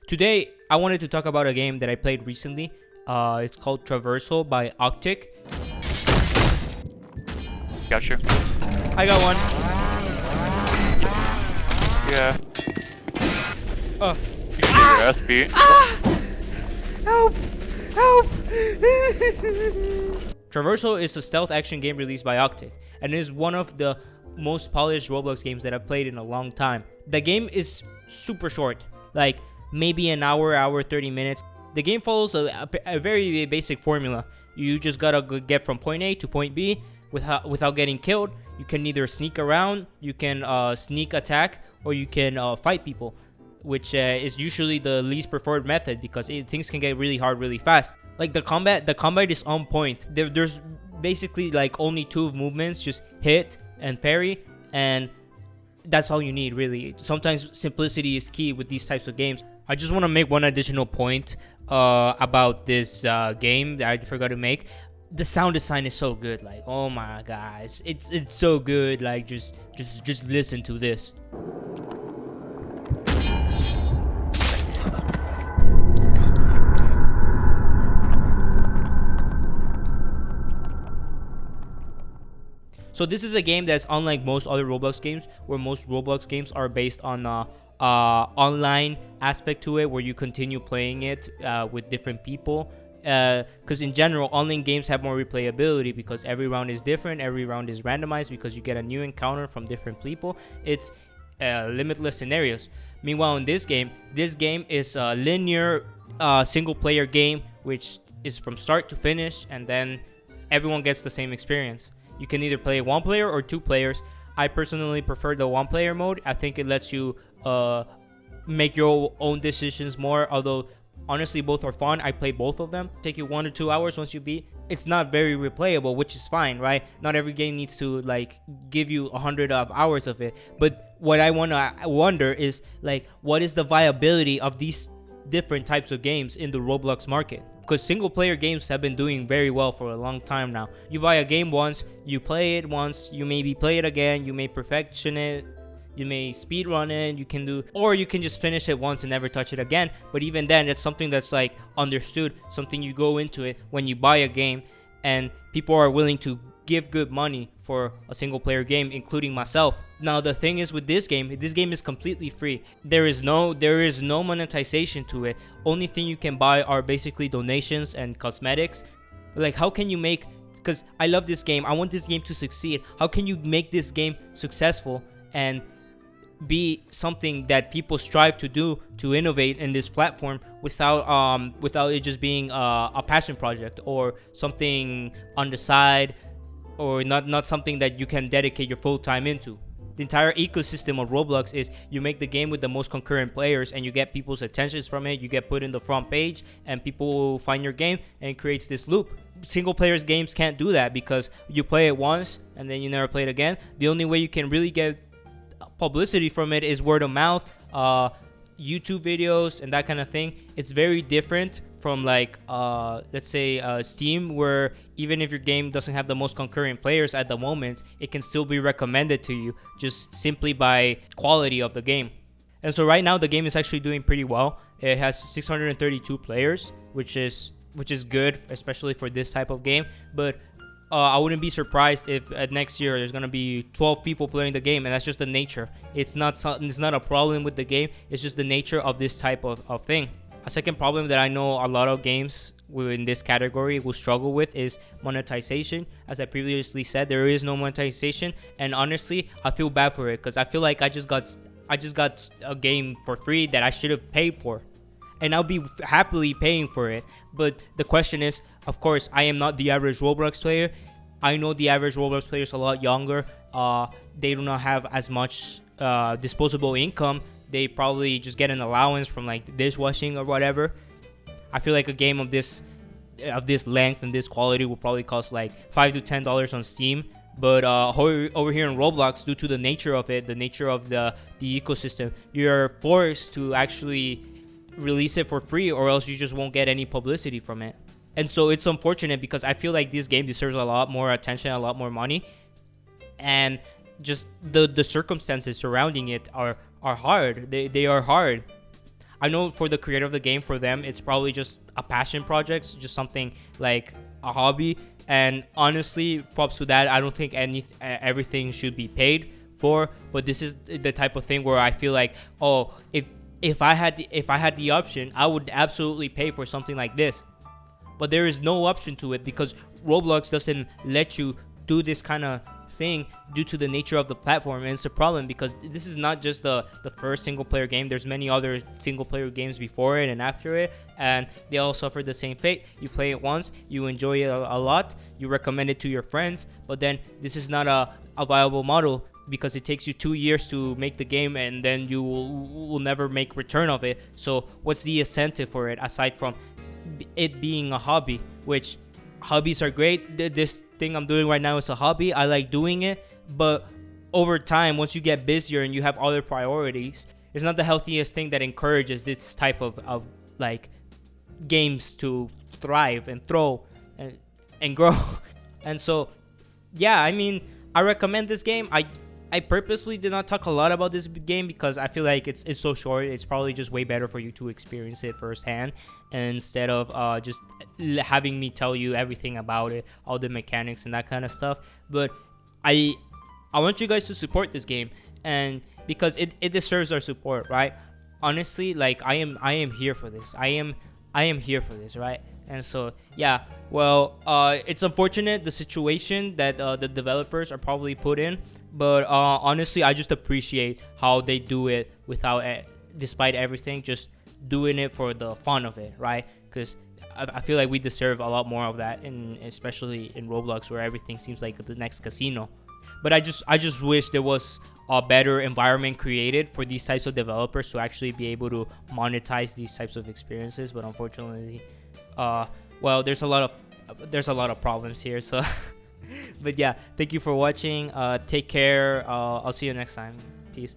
Today, I wanted to talk about a game that I played recently. It's called Traversal by Octic. Got you. I got one. Yeah. Oh. You can get your ass beat. Help! Help! Traversal is a stealth action game released by Octic, and is one of the most polished Roblox games that I've played in a long time. The game is super short, like maybe an hour 30 minutes. The game follows a very basic formula. You just gotta get from point A to point B without getting killed. You can either sneak around, you can sneak attack, or you can fight people, which is usually the least preferred method because things can get really hard really fast. Like the combat is on point. There's basically like only two movements, just hit and parry, and that's all you need really. Sometimes simplicity is key with these types of games. I just want to make one additional point about this game that I forgot to make. The sound design is so good. Like, oh my guys, it's so good. Like, just listen to this. So this is a game that's unlike most other Roblox games, where most Roblox games are based on online aspect to it, where you continue playing it with different people. Because in general, online games have more replayability because every round is different, every round is randomized because you get a new encounter from different people. It's limitless scenarios. Meanwhile, in this game is a linear single-player game, which is from start to finish, and then everyone gets the same experience. You can either play one player or two players. I personally prefer the one player mode. I think it lets you make your own decisions more, although honestly both are fun. I play both of them. Take you 1 to 2 hours once you beat. It's not very replayable, which is fine, right? Not every game needs to like give you 100 hours of it. But what I wonder is like, what is the viability of these different types of games in the Roblox market? Because single player games have been doing very well for a long time now. You buy a game once, you play it once, you maybe play it again, you may perfection it, you may speed run it, or you can just finish it once and never touch it again. But even then, it's something that's like understood, something you go into it when you buy a game, and people are willing to give good money for a single player game, including myself. Now the thing is with this game is completely free. There is no monetization to it. Only thing you can buy are basically donations and cosmetics. Like, how can you make, because I love this game, I want this game to succeed, how can you make this game successful and be something that people strive to do, to innovate in this platform, without it just being a passion project or something on the side, or not something that you can dedicate your full time into? The entire ecosystem of Roblox is you make the game with the most concurrent players, and you get people's attentions from it. You get put in the front page, and people find your game, and it creates this loop. Single players games can't do that because you play it once and then you never play it again. The only way you can really get publicity from it is word of mouth, YouTube videos, and that kind of thing. It's very different from like let's say Steam, where even if your game doesn't have the most concurrent players at the moment, it can still be recommended to you just simply by quality of the game. And so right now the game is actually doing pretty well. It has 632 players, which is good, especially for this type of game. But I wouldn't be surprised if next year there's gonna be 12 people playing the game, and that's just the nature. It's not a problem with the game. It's just the nature of this type of thing. A second problem that I know a lot of games in this category will struggle with is monetization. As I previously said, there is no monetization, and honestly, I feel bad for it because I feel like I just got a game for free that I should have paid for, and I'll be happily paying for it. But the question is, of course, I am not the average Roblox player. I know the average Roblox player is a lot younger. They do not have as much disposable income. They probably just get an allowance from like dishwashing or whatever. I feel like a game of this length and this quality will probably cost like $5 to $10 on Steam. But over here in Roblox, due to the nature of it, the nature of the ecosystem, you're forced to actually release it for free, or else you just won't get any publicity from it. And so it's unfortunate because I feel like this game deserves a lot more attention, a lot more money, and just the circumstances surrounding it are hard. They are hard. I know for the creator of the game, for them, it's probably just a passion project, just something like a hobby. And honestly, props to that. I don't think everything should be paid for, but this is the type of thing where I feel like, oh, if I had the option, I would absolutely pay for something like this. But there is no option to it because Roblox doesn't let you do this kind of thing due to the nature of the platform. And it's a problem because this is not just the first single player game. There's many other single player games before it and after it, and they all suffer the same fate. You play it once, you enjoy it a lot, you recommend it to your friends, but then this is not a viable model because it takes you 2 years to make the game, and then you will never make return of it. So what's the incentive for it aside from it being a hobby? Which hobbies are great. This thing I'm doing right now is a hobby. I like doing it, but over time, once you get busier and you have other priorities, it's not the healthiest thing that encourages this type of like games to thrive and throw and grow. And so yeah, I mean, I recommend this game. I purposely did not talk a lot about this game because I feel like it's so short. It's probably just way better for you to experience it firsthand instead of just having me tell you everything about it, all the mechanics and that kind of stuff. But I want you guys to support this game, and because it deserves our support, right? Honestly, like I am here for this. I am here for this, right? And so yeah, well, it's unfortunate the situation that the developers are probably put in, but honestly, I just appreciate how they do it without despite everything, just doing it for the fun of it, right? Because I feel like we deserve a lot more of that, especially in Roblox where everything seems like the next casino. But I just wish there was a better environment created for these types of developers to actually be able to monetize these types of experiences. But unfortunately, well, there's a lot of problems here. So, but yeah, thank you for watching. Take care. I'll see you next time. Peace.